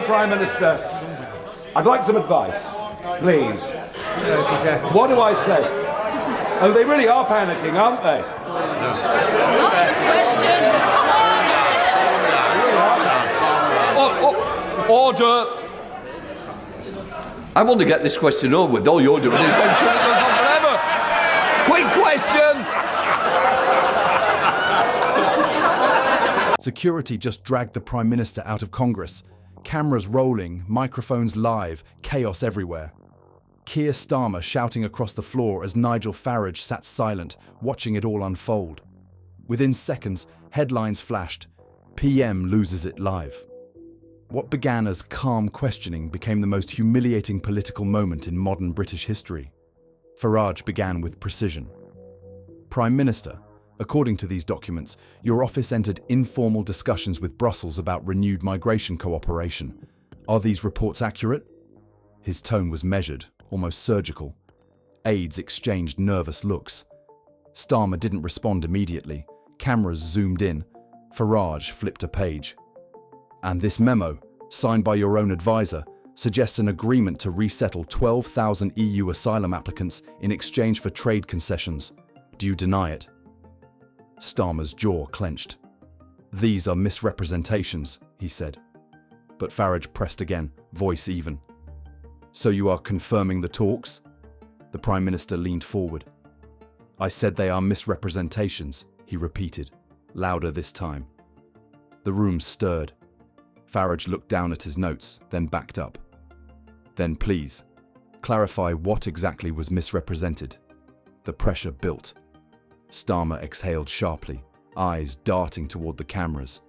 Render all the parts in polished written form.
Prime Minister, I'd like some advice, please. What do I say? Oh, they really are panicking, aren't they? Order. I want to get this question over with. All you're doing is ensuring it goes on forever. Quick question. Security just dragged the Prime Minister out of Congress. Cameras rolling, microphones live, chaos everywhere. Keir Starmer shouting across the floor as Nigel Farage sat silent, watching it all unfold. Within seconds, headlines flashed. PM loses it live. What began as calm questioning became the most humiliating political moment in modern British history. Farage began with precision. Prime Minister, according to these documents, your office entered informal discussions with Brussels about renewed migration cooperation. Are these reports accurate? His tone was measured, almost surgical. Aides exchanged nervous looks. Starmer didn't respond immediately. Cameras zoomed in. Farage flipped a page. And this memo, signed by your own advisor, suggests an agreement to resettle 12,000 EU asylum applicants in exchange for trade concessions. Do you deny it? Starmer's jaw clenched. These are misrepresentations, he said. But Farage pressed again, voice even. So you are confirming the talks? The Prime Minister leaned forward. I said they are misrepresentations, he repeated, louder this time. The room stirred. Farage looked down at his notes, then backed up. Then please, clarify what exactly was misrepresented. The pressure built. Starmer exhaled sharply, eyes darting toward the cameras.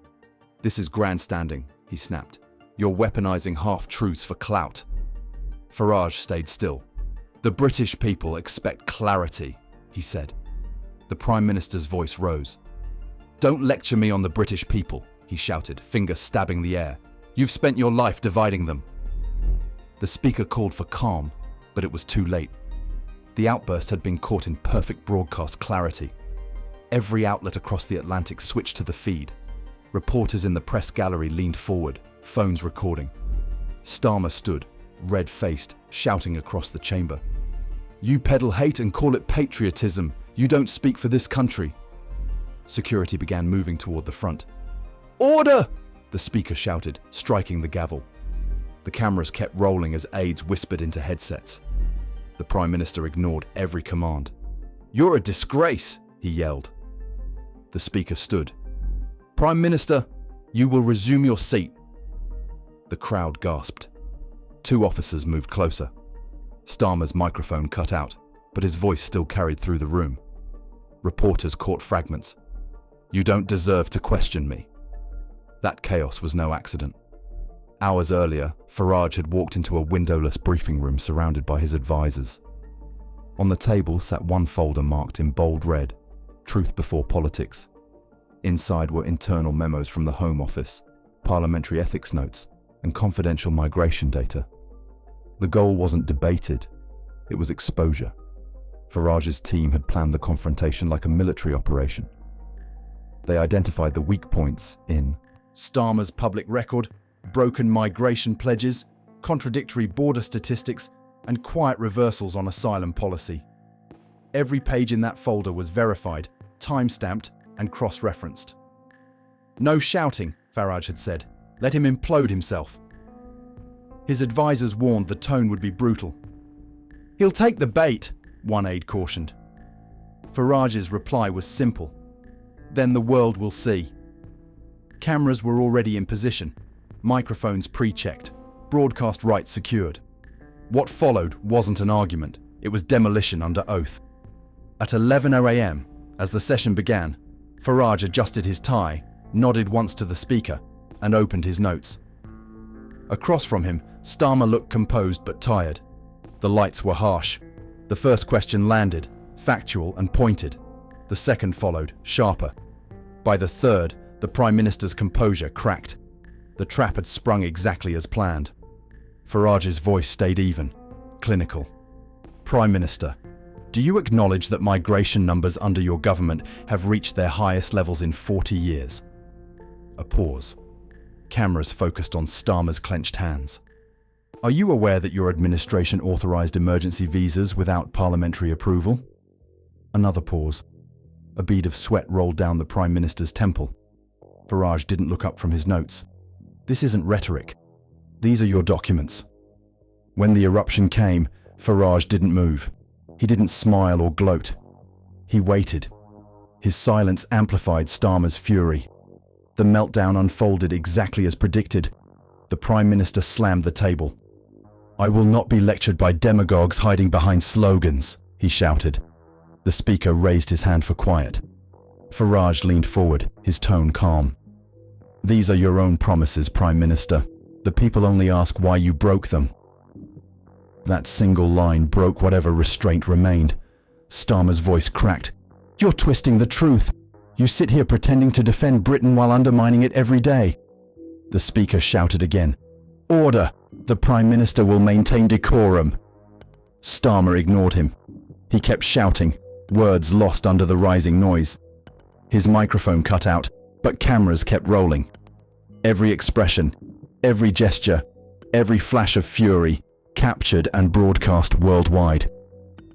This is grandstanding, he snapped. You're weaponizing half-truths for clout. Farage stayed still. The British people expect clarity, he said. The Prime Minister's voice rose. Don't lecture me on the British people, he shouted, finger stabbing the air. You've spent your life dividing them. The speaker called for calm, but it was too late. The outburst had been caught in perfect broadcast clarity. Every outlet across the Atlantic switched to the feed. Reporters in the press gallery leaned forward, phones recording. Starmer stood, red-faced, shouting across the chamber. You peddle hate and call it patriotism. You don't speak for this country. Security began moving toward the front. Order! The speaker shouted, striking the gavel. The cameras kept rolling as aides whispered into headsets. The Prime Minister ignored every command. You're a disgrace, he yelled. The speaker stood. Prime Minister, you will resume your seat. The crowd gasped. Two officers moved closer. Starmer's microphone cut out, but his voice still carried through the room. Reporters caught fragments. You don't deserve to question me. That chaos was no accident. Hours earlier, Farage had walked into a windowless briefing room surrounded by his advisors. On the table sat one folder marked in bold red, Truth Before Politics. Inside were internal memos from the Home Office, parliamentary ethics notes, and confidential migration data. The goal wasn't debated, it was exposure. Farage's team had planned the confrontation like a military operation. They identified the weak points in Starmer's public record, broken migration pledges, contradictory border statistics, and quiet reversals on asylum policy. Every page in that folder was verified, time-stamped, and cross-referenced. No shouting, Farage had said. Let him implode himself. His advisors warned the tone would be brutal. He'll take the bait, one aide cautioned. Farage's reply was simple. Then the world will see. Cameras were already in position, microphones pre-checked, broadcast rights secured. What followed wasn't an argument, it was demolition under oath. At 11:00 a.m., as the session began, Farage adjusted his tie, nodded once to the speaker, and opened his notes. Across from him, Starmer looked composed but tired. The lights were harsh. The first question landed, factual and pointed. The second followed, sharper. By the third, the Prime Minister's composure cracked. The trap had sprung exactly as planned. Farage's voice stayed even, clinical. Prime Minister, do you acknowledge that migration numbers under your government have reached their highest levels in 40 years? A pause. Cameras focused on Starmer's clenched hands. Are you aware that your administration authorized emergency visas without parliamentary approval? Another pause. A bead of sweat rolled down the Prime Minister's temple. Farage didn't look up from his notes. This isn't rhetoric. These are your documents. When the eruption came, Farage didn't move. He didn't smile or gloat. He waited. His silence amplified Starmer's fury. The meltdown unfolded exactly as predicted. The Prime Minister slammed the table. "I will not be lectured by demagogues hiding behind slogans," he shouted. The Speaker raised his hand for quiet. Farage leaned forward, his tone calm. "These are your own promises, Prime Minister. The people only ask why you broke them." That single line broke whatever restraint remained. Starmer's voice cracked. "You're twisting the truth. You sit here pretending to defend Britain while undermining it every day." The Speaker shouted again. "Order! The Prime Minister will maintain decorum." Starmer ignored him. He kept shouting, words lost under the rising noise. His microphone cut out, but cameras kept rolling. Every expression, every gesture, every flash of fury, captured and broadcast worldwide.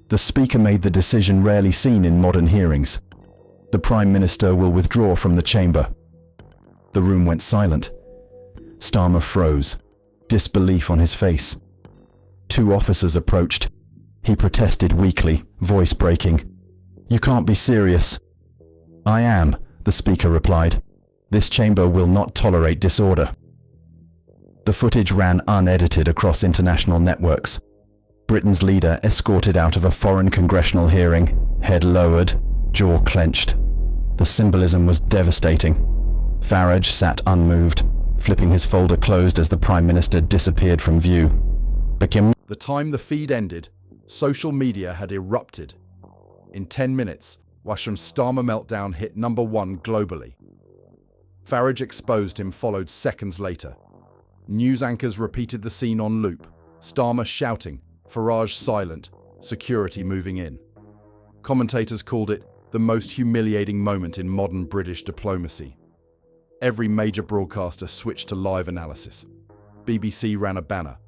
The Speaker made the decision rarely seen in modern hearings. The Prime Minister will withdraw from the chamber. The room went silent. Starmer froze, disbelief on his face. Two officers approached. He protested weakly, voice breaking. "You can't be serious." "I am," the Speaker replied. "This chamber will not tolerate disorder." The footage ran unedited across international networks. Britain's leader escorted out of a foreign congressional hearing, head lowered, jaw clenched. The symbolism was devastating. Farage sat unmoved, flipping his folder closed as the Prime Minister disappeared from view. The time the feed ended, social media had erupted. In 10 minutes, Washam's Starmer meltdown hit #1 globally. Farage exposed him followed seconds later. News anchors repeated the scene on loop, Starmer shouting, Farage silent, security moving in. Commentators called it the most humiliating moment in modern British diplomacy. Every major broadcaster switched to live analysis. BBC ran a banner.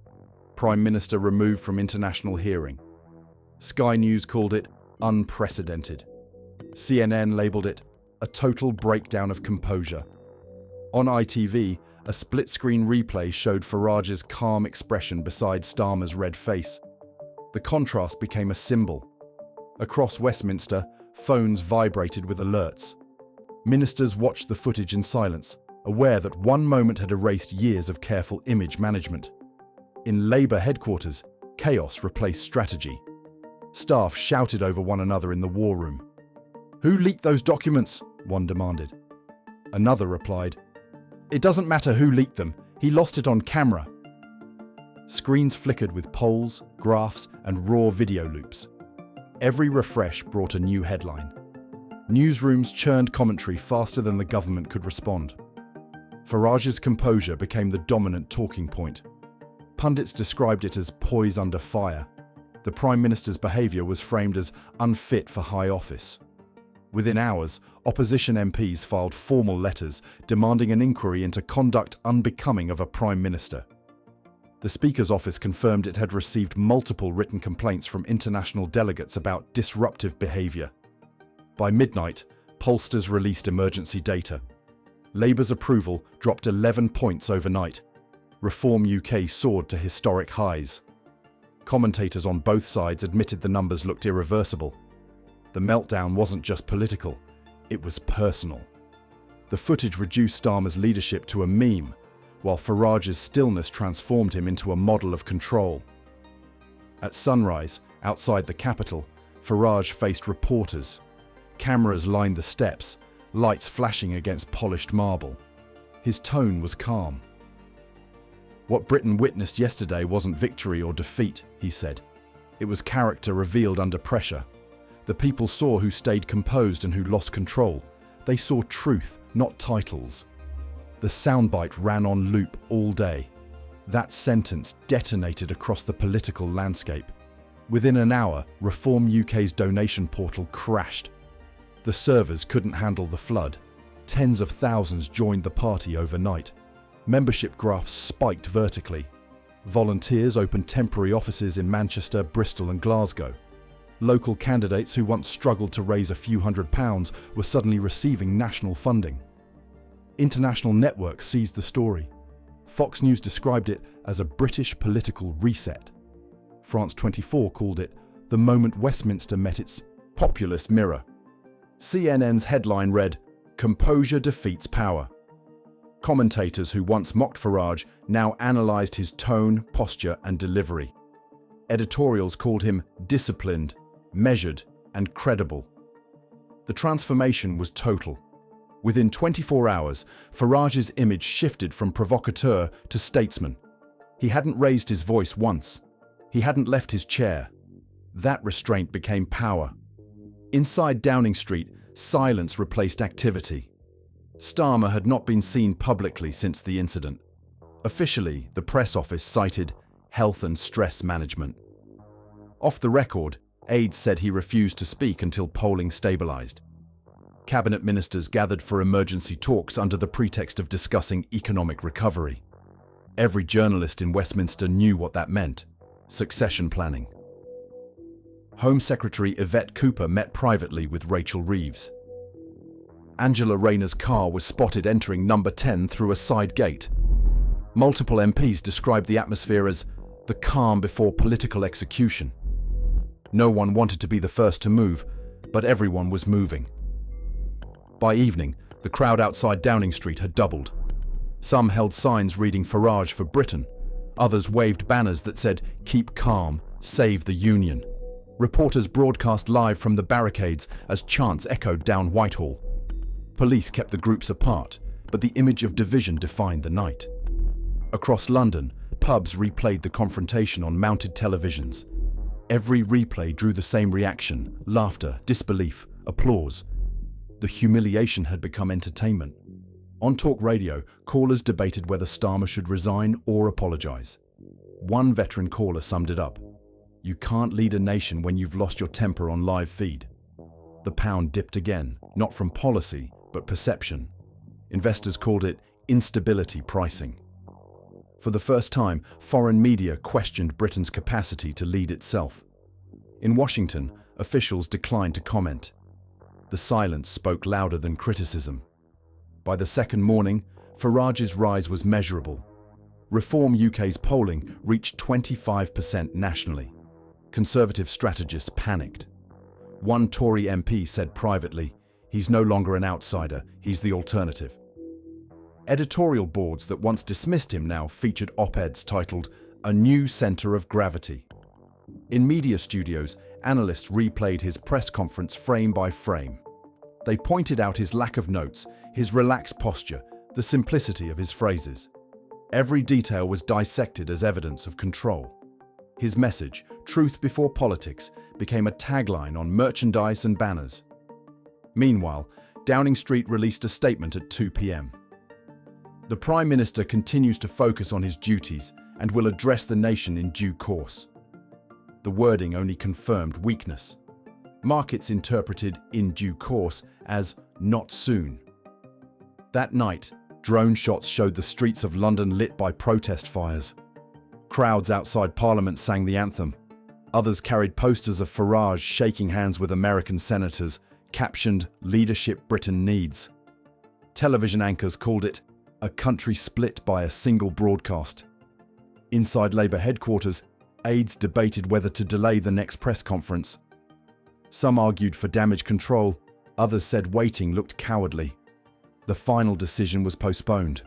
Prime Minister removed from international hearing. Sky News called it unprecedented. CNN labelled it a total breakdown of composure. On ITV, a split-screen replay showed Farage's calm expression beside Starmer's red face. The contrast became a symbol. Across Westminster, phones vibrated with alerts. Ministers watched the footage in silence, aware that one moment had erased years of careful image management. In Labour headquarters, chaos replaced strategy. Staff shouted over one another in the war room. "Who leaked those documents?" one demanded. Another replied, "It doesn't matter who leaked them, he lost it on camera." Screens flickered with polls, graphs, and raw video loops. Every refresh brought a new headline. Newsrooms churned commentary faster than the government could respond. Farage's composure became the dominant talking point. Pundits described it as poise under fire. The Prime Minister's behaviour was framed as unfit for high office. Within hours, opposition MPs filed formal letters demanding an inquiry into conduct unbecoming of a Prime Minister. The Speaker's office confirmed it had received multiple written complaints from international delegates about disruptive behaviour. By midnight, pollsters released emergency data. Labour's approval dropped 11 points overnight. Reform UK soared to historic highs. Commentators on both sides admitted the numbers looked irreversible. The meltdown wasn't just political, it was personal. The footage reduced Starmer's leadership to a meme, while Farage's stillness transformed him into a model of control. At sunrise, outside the capital, Farage faced reporters. Cameras lined the steps, lights flashing against polished marble. His tone was calm. "What Britain witnessed yesterday wasn't victory or defeat," he said. "It was character revealed under pressure. The people saw who stayed composed and who lost control. They saw truth, not titles." The soundbite ran on loop all day. That sentence detonated across the political landscape. Within an hour, Reform UK's donation portal crashed. The servers couldn't handle the flood. Tens of thousands joined the party overnight. Membership graphs spiked vertically. Volunteers opened temporary offices in Manchester, Bristol and Glasgow. Local candidates who once struggled to raise a few £100s were suddenly receiving national funding. International networks seized the story. Fox News described it as a British political reset. France 24 called it the moment Westminster met its populist mirror. CNN's headline read, "Composure defeats power." Commentators who once mocked Farage now analysed his tone, posture and delivery. Editorials called him disciplined, measured and credible. The transformation was total. Within 24 hours, Farage's image shifted from provocateur to statesman. He hadn't raised his voice once. He hadn't left his chair. That restraint became power. Inside Downing Street, silence replaced activity. Starmer had not been seen publicly since the incident. Officially, the press office cited health and stress management. Off the record, aides said he refused to speak until polling stabilised. Cabinet ministers gathered for emergency talks under the pretext of discussing economic recovery. Every journalist in Westminster knew what that meant: succession planning. Home Secretary Yvette Cooper met privately with Rachel Reeves. Angela Rayner's car was spotted entering number 10 through a side gate. Multiple MPs described the atmosphere as the calm before political execution. No one wanted to be the first to move, but everyone was moving. By evening, the crowd outside Downing Street had doubled. Some held signs reading Farage for Britain. Others waved banners that said, "Keep calm, save the Union." Reporters broadcast live from the barricades as chants echoed down Whitehall. Police kept the groups apart, but the image of division defined the night. Across London, pubs replayed the confrontation on mounted televisions. Every replay drew the same reaction: laughter, disbelief, applause. The humiliation had become entertainment. On talk radio, callers debated whether Starmer should resign or apologise. One veteran caller summed it up: "You can't lead a nation when you've lost your temper on live feed." The pound dipped again, not from policy, but perception. Investors called it instability pricing. For the first time, foreign media questioned Britain's capacity to lead itself. In Washington, officials declined to comment. The silence spoke louder than criticism. By the second morning, Farage's rise was measurable. Reform UK's polling reached 25% nationally. Conservative strategists panicked. One Tory MP said privately, "He's no longer an outsider, he's the alternative." Editorial boards that once dismissed him now featured op-eds titled, "A New Centre of Gravity." In media studios, analysts replayed his press conference frame by frame. They pointed out his lack of notes, his relaxed posture, the simplicity of his phrases. Every detail was dissected as evidence of control. His message, "Truth before politics," became a tagline on merchandise and banners. Meanwhile, Downing Street released a statement at 2 p.m. The Prime Minister continues to focus on his duties and will address the nation in due course. The wording only confirmed weakness. Markets interpreted "in due course" as "not soon." That night, drone shots showed the streets of London lit by protest fires. Crowds outside Parliament sang the anthem. Others carried posters of Farage shaking hands with American senators, captioned "Leadership Britain Needs." Television anchors called it a country split by a single broadcast. Inside Labour headquarters, aides debated whether to delay the next press conference. Some argued for damage control, others said waiting looked cowardly. The final decision was postponed.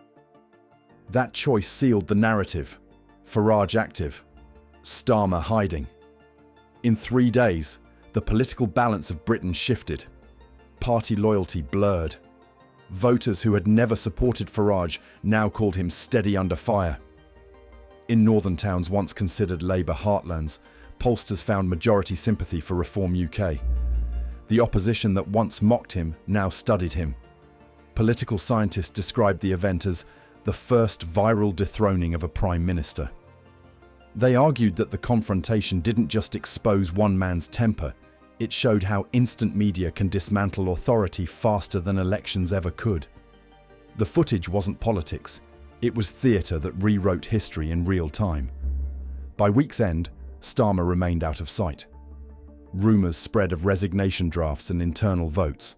That choice sealed the narrative: Farage active, Starmer hiding. In 3 days, the political balance of Britain shifted. Party loyalty blurred. Voters who had never supported Farage now called him steady under fire. In northern towns once considered Labour heartlands, pollsters found majority sympathy for Reform UK. The opposition that once mocked him now studied him. Political scientists described the event as the first viral dethroning of a Prime Minister. They argued that the confrontation didn't just expose one man's temper, it showed how instant media can dismantle authority faster than elections ever could. The footage wasn't politics, It was theatre that rewrote history in real time. By week's end, Starmer remained out of sight. Rumours spread of resignation drafts and internal votes.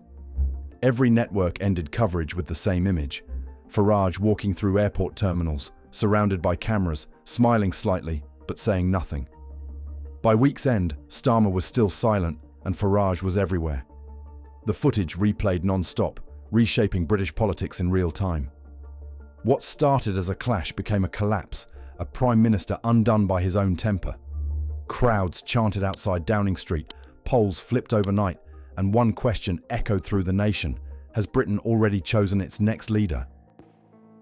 Every network ended coverage with the same image: Farage walking through airport terminals, surrounded by cameras, smiling slightly, but saying nothing. By week's end, Starmer was still silent and Farage was everywhere. The footage replayed non-stop, reshaping British politics in real time. What started as a clash became a collapse, a Prime Minister undone by his own temper. Crowds chanted outside Downing Street, polls flipped overnight, and one question echoed through the nation: has Britain already chosen its next leader?